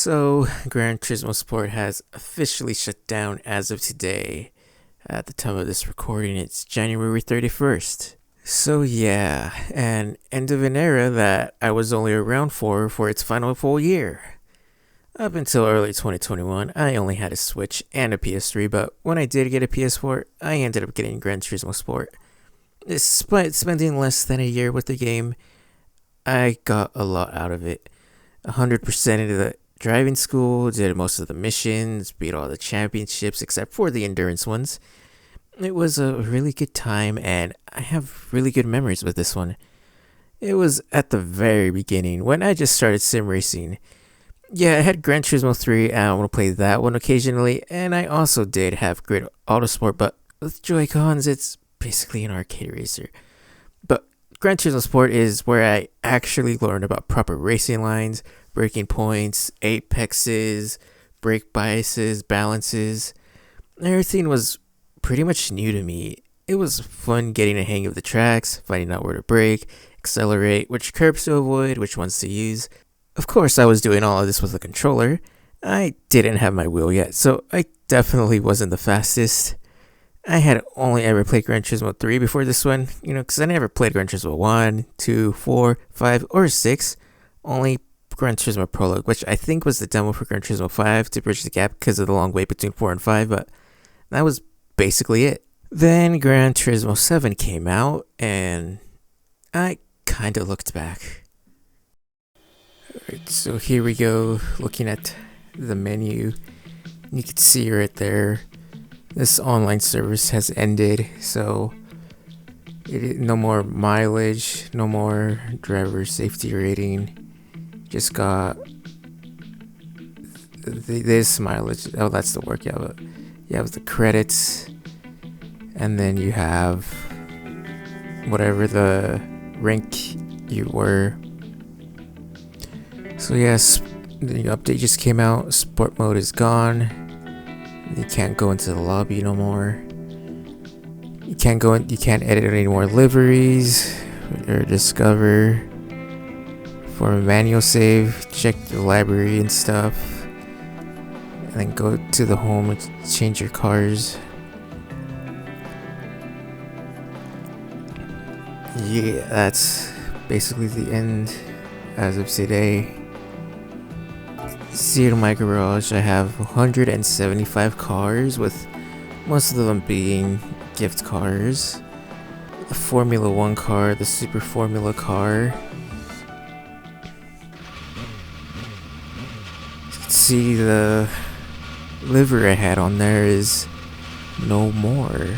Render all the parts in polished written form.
So, Gran Turismo Sport has officially shut down as of today. At the time of this recording, it's January 31st. So, yeah, an end of an era that I was only around for its final full year. Up until early 2021, I only had a Switch and a PS3, but when I did get a PS4, I ended up getting Gran Turismo Sport. Despite spending less than a year with the game, I got a lot out of it. 100% into the driving school, did most of the missions, beat all the championships except for the endurance ones. It was a really good time, and I have really good memories with this one. It was at the very beginning when I just started sim racing. Yeah, I had Gran Turismo 3, and I want to play that one occasionally, and I also did have Grid Autosport, but with Joy-Cons, it's basically an arcade racer. But Gran Turismo Sport is where I actually learned about proper racing lines, braking points, apexes, brake biases, balances. Everything was pretty much new to me. It was fun getting a hang of the tracks, finding out where to brake, accelerate, which curbs to avoid, which ones to use. Of course, I was doing all of this with a controller. I didn't have my wheel yet, so I definitely wasn't the fastest. I had only ever played Gran Turismo 3 before this one, because I never played Gran Turismo 1, 2, 4, 5, or 6. Only Gran Turismo Prologue, which I think was the demo for Gran Turismo 5 to bridge the gap because of the long wait between 4 and 5, but that was basically it. Then Gran Turismo 7 came out, and I kinda looked back. Alright, so here we go, looking at the menu. You can see right there, this online service has ended, so no more mileage, no more driver safety rating. Just got this mileage. Oh, that's the work. Yeah, but you have the credits, and then you have whatever the rank you were. So yes, the update just came out. Sport mode is gone. You can't go into the lobby no more. You can't go in. You can't edit any more liveries or discover. For a manual save, check the library and stuff, and then go to the home and change your cars. Yeah, that's basically the end as of today. See, in my garage, I have 175 cars, with most of them being gift cars. The Formula 1 car, the Super Formula car. See, the livery I had on there is no more.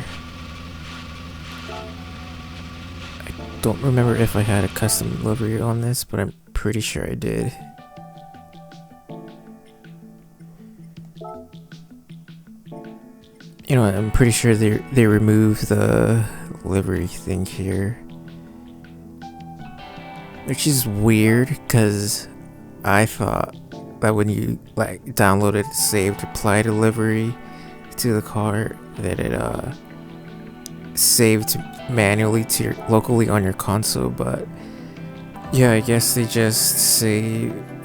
I don't remember if I had a custom livery on this, but I'm pretty sure I did. I'm pretty sure they removed the livery thing here, which is weird because I thought that when you downloaded saved reply to livery to the car, that it saved manually to locally on your console. But yeah, I guess they just say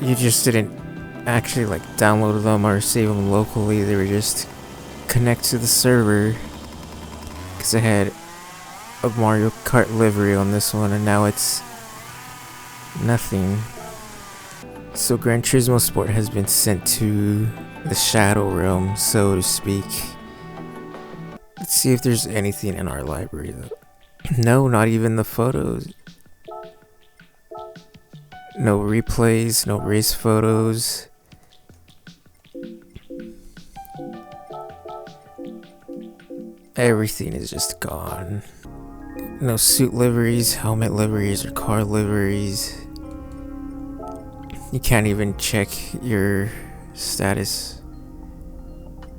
you just didn't actually download them or save them locally. They were just connect to the server, because I had a Mario Kart livery on this one, and now it's nothing. So Gran Turismo Sport has been sent to the Shadow Realm, so to speak. Let's see if there's anything in our library though. No, not even the photos. No replays, no race photos. Everything is just gone. No suit liveries, helmet liveries, or car liveries. You can't even check your status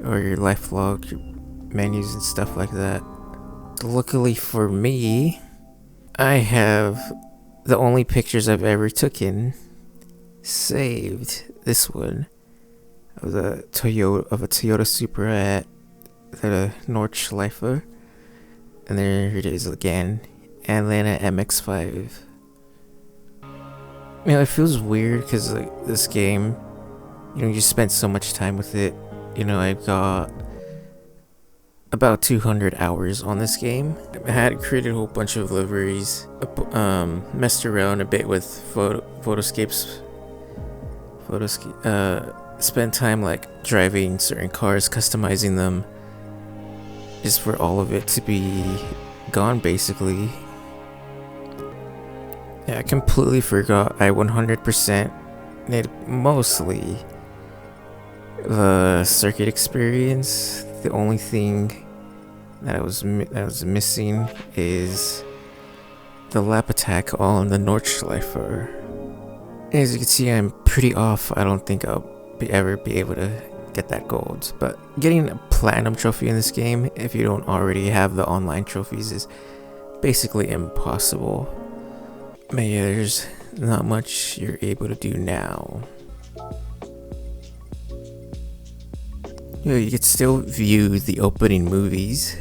or your life log, your menus and stuff like that. Luckily for me, I have the only pictures I've ever taken saved. This one of a Toyota Supra at the Nordschleife, and there it is again, and then an MX-5. It feels weird because this game You spent so much time with it. I've got about 200 hours on this game. I had created a whole bunch of liveries, messed around a bit with photoscapes, spent time like driving certain cars, customizing them, just for all of it to be gone basically. Yeah, I completely forgot I 100% did mostly the circuit experience. The only thing that I was missing is the lap attack on the Nordschleifer. As you can see, I'm pretty off. I don't think I'll ever be able to get that gold. But getting a platinum trophy in this game, if you don't already have the online trophies, is basically impossible. But yeah, there's not much you're able to do now. You can still view the opening movies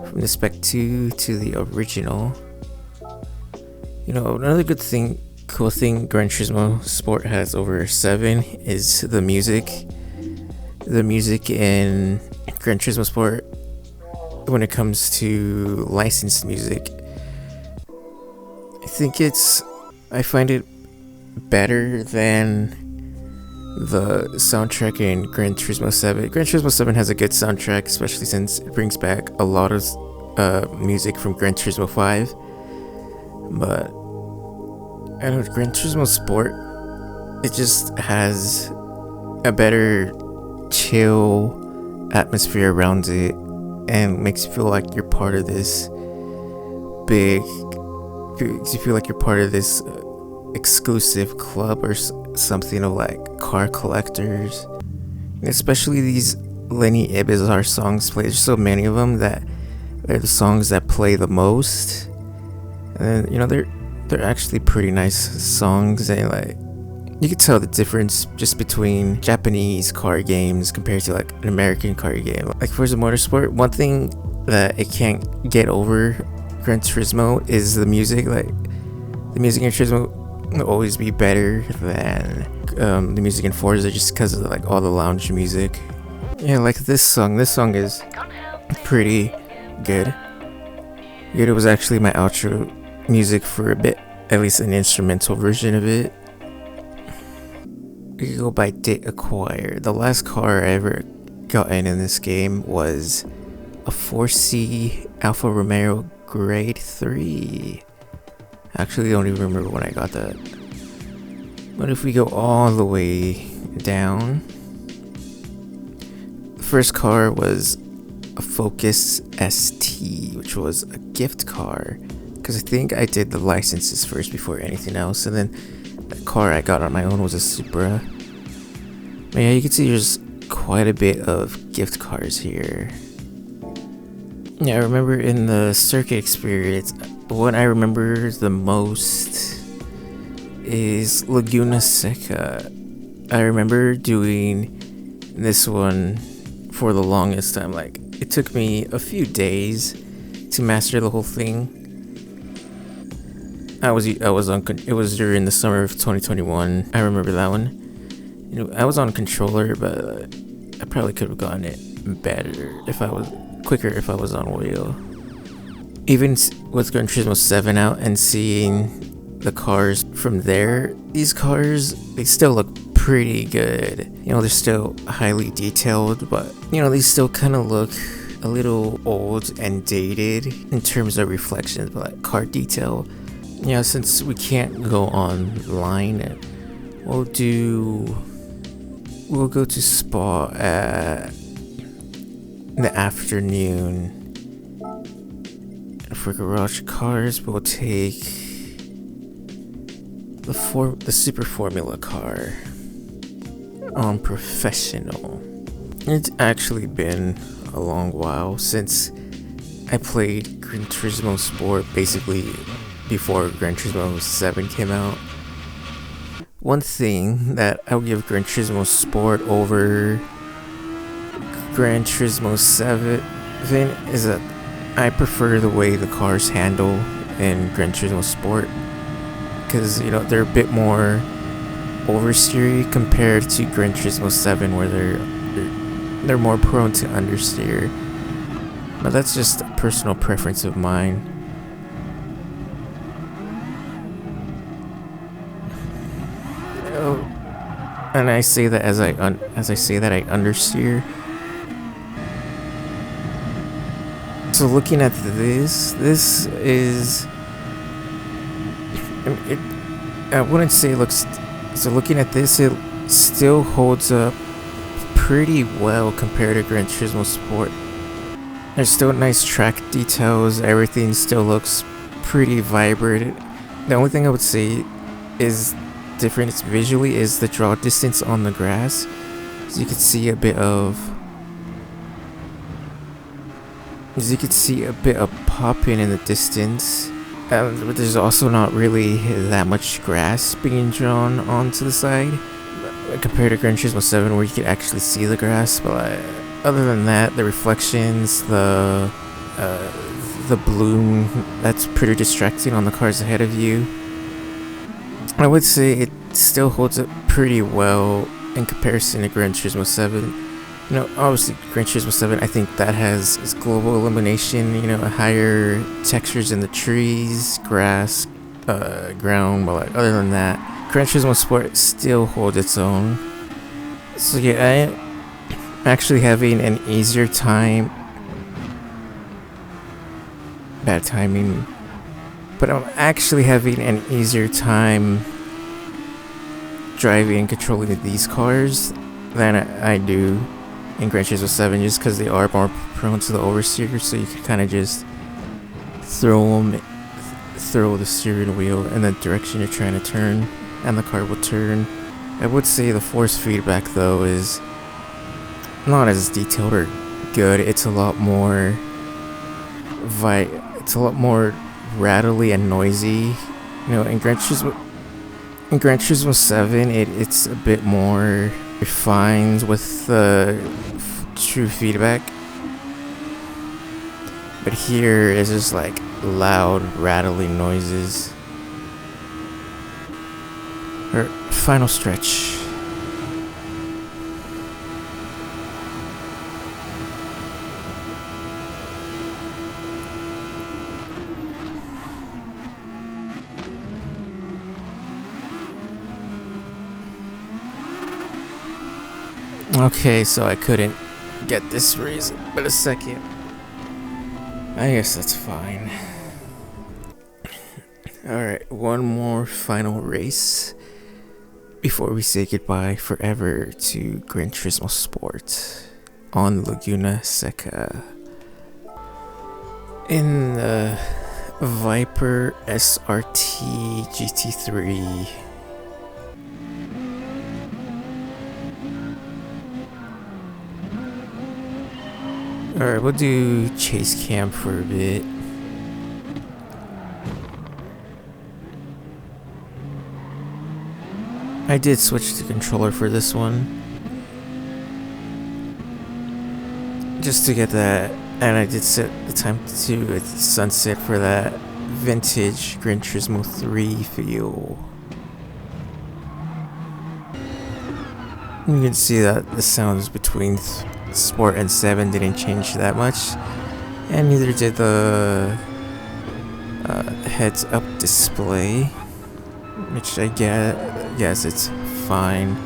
from the Spec 2 to the original. Another cool thing Gran Turismo Sport has over 7 is the music. The music in Gran Turismo Sport, when it comes to licensed music, I find it better than the soundtrack in Gran Turismo 7. Gran Turismo 7 has a good soundtrack, especially since it brings back a lot of music from Gran Turismo 5. But I don't know, Gran Turismo Sport, it just has a better chill atmosphere around it, and makes you feel like you're part of this exclusive club or something of like car collectors. Especially these Lenny Ibizar songs play. There's so many of them that they're the songs that play the most, and they're actually pretty nice songs. And like, you can tell the difference just between Japanese car games compared to like an American car game. Like Forza Motorsport, one thing that it can't get over Gran Turismo is the music. Like, the music in Turismo will always be better than the music in Forza, just because of like all the lounge music. Yeah, like this song is pretty good. It was actually my outro music for a bit, at least an instrumental version of it. We go by date acquired. The last car I ever got in this game was a 4C Alfa Romeo Grade 3. Actually, I don't even remember when I got that. But if we go all the way down, the first car was a Focus ST, which was a gift car, because I think I did the licenses first before anything else, and then the car I got on my own was a Supra. But yeah, you can see there's quite a bit of gift cars here. Yeah, I remember in the circuit experience, what I remember the most is Laguna Seca. I remember doing this one for the longest time. Like, it took me a few days to master the whole thing. It was during the summer of 2021. I remember that one. I was on controller, but I probably could have gotten it quicker if I was on wheel. Even with Gran Turismo 7 out and seeing the cars from there, these cars, they still look pretty good. They're still highly detailed, but they still kind of look a little old and dated in terms of reflections, but like car detail. Since we can't go online, we'll go to Spa in the afternoon. For garage cars, we'll take the Super Formula car on Professional. It's actually been a long while since I played Gran Turismo Sport, basically before Gran Turismo 7 came out. One thing that I would give Gran Turismo Sport over Gran Turismo 7 is that I prefer the way the cars handle in Gran Turismo Sport, because they're a bit more oversteery compared to Gran Turismo 7, where they're more prone to understeer. But that's just a personal preference of mine. Oh, and I say that as I say that I understeer. So looking at this is, I wouldn't say it looks. So looking at this, it still holds up pretty well compared to Gran Turismo Sport. There's still nice track details. Everything still looks pretty vibrant. The only thing I would say is different visually is the draw distance on the grass. So you can see a bit of popping in the distance. But there's also not really that much grass being drawn onto the side compared to Gran Turismo 7, where you could actually see the grass. But other than that, the reflections, the bloom, that's pretty distracting on the cars ahead of you. I would say it still holds up pretty well in comparison to Gran Turismo 7. You know, obviously Gran Turismo 7, I think that has its global illumination, you know, higher textures in the trees, grass, ground, but like, other than that, Gran Turismo Sport still holds its own. So yeah, I'm actually having an easier time, bad timing, but I'm actually having an easier time driving and controlling these cars than I do in Gran Turismo 7, just because they are more prone to the oversteer, so you can kind of just throw the steering wheel in the direction you're trying to turn, and the car will turn. I would say the force feedback though is not as detailed or good. It's a lot more rattly and noisy. You know, in Gran Turismo 7, it's a bit more refined with the true feedback, but here is just like loud, rattling noises. Our final stretch. Okay, so I couldn't get this race, but a second. I guess that's fine. Alright, one more final race before we say goodbye forever to Gran Turismo Sport on Laguna Seca. In the Viper SRT GT3. Alright, we'll do chase cam for a bit. I did switch the controller for this one, just to get that, and I did set the time to sunset for that vintage Gran Turismo 3 feel. You can see that the sounds between Sport and 7 didn't change that much, and neither did the heads up display, which I guess it's fine.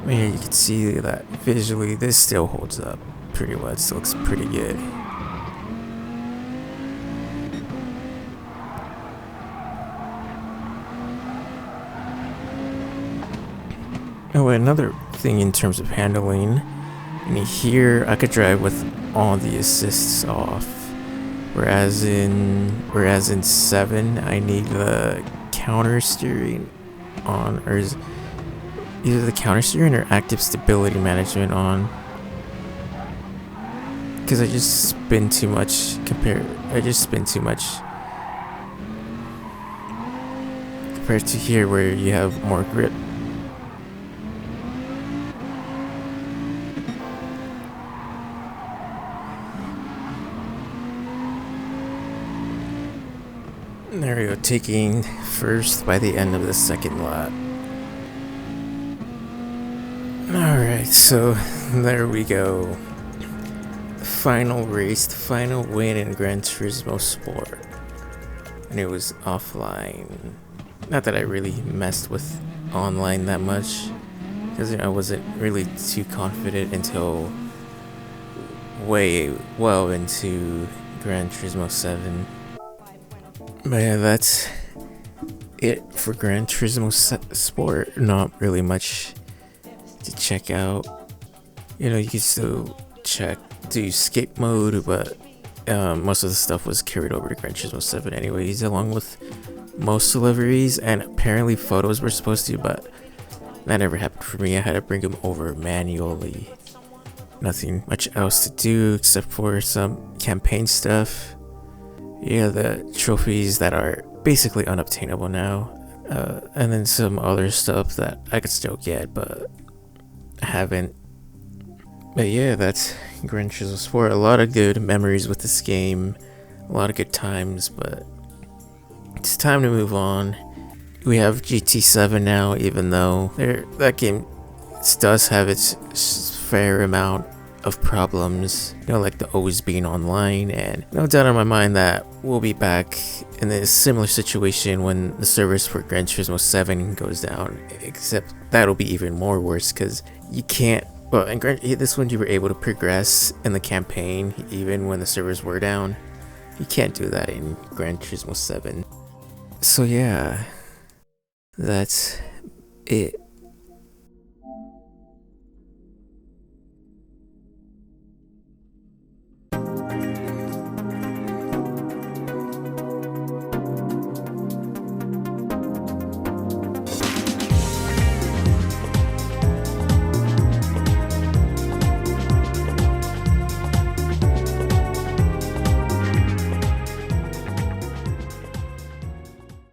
Here you can see that visually this still holds up pretty well. It still looks pretty good. Oh, another thing in terms of handling, and here I could drive with all the assists off, whereas in 7 I need the counter steering on, or is either the counter steering or active stability management on, because I just spin too much compared to here where you have more grip. taking first by the end of the second lap. Alright, so there we go. Final race, the final win in Gran Turismo Sport. And it was offline. Not that I really messed with online that much, because I wasn't really too confident until way well into Gran Turismo 7. But yeah, that's it for Gran Turismo Sport. Not really much to check out. You know, you can still do escape mode, but most of the stuff was carried over to Gran Turismo 7 anyways, along with most deliveries, and apparently photos were supposed to, but that never happened for me. I had to bring them over manually. Nothing much else to do except for some campaign stuff. Yeah, the trophies that are basically unobtainable now, and then some other stuff that I could still get, but I haven't. But yeah, that's Gran Turismo Sport. A lot of good memories with this game, a lot of good times, but it's time to move on. We have GT7 now, even though that game does have its fair amount of problems, you know, like the always being online, and no doubt in my mind that we'll be back in a similar situation when the servers for Gran Turismo 7 goes down, except that'll be even more worse because you can't. Well, in this one you were able to progress in the campaign even when the servers were down. You can't do that in Gran Turismo 7. So yeah, that's it.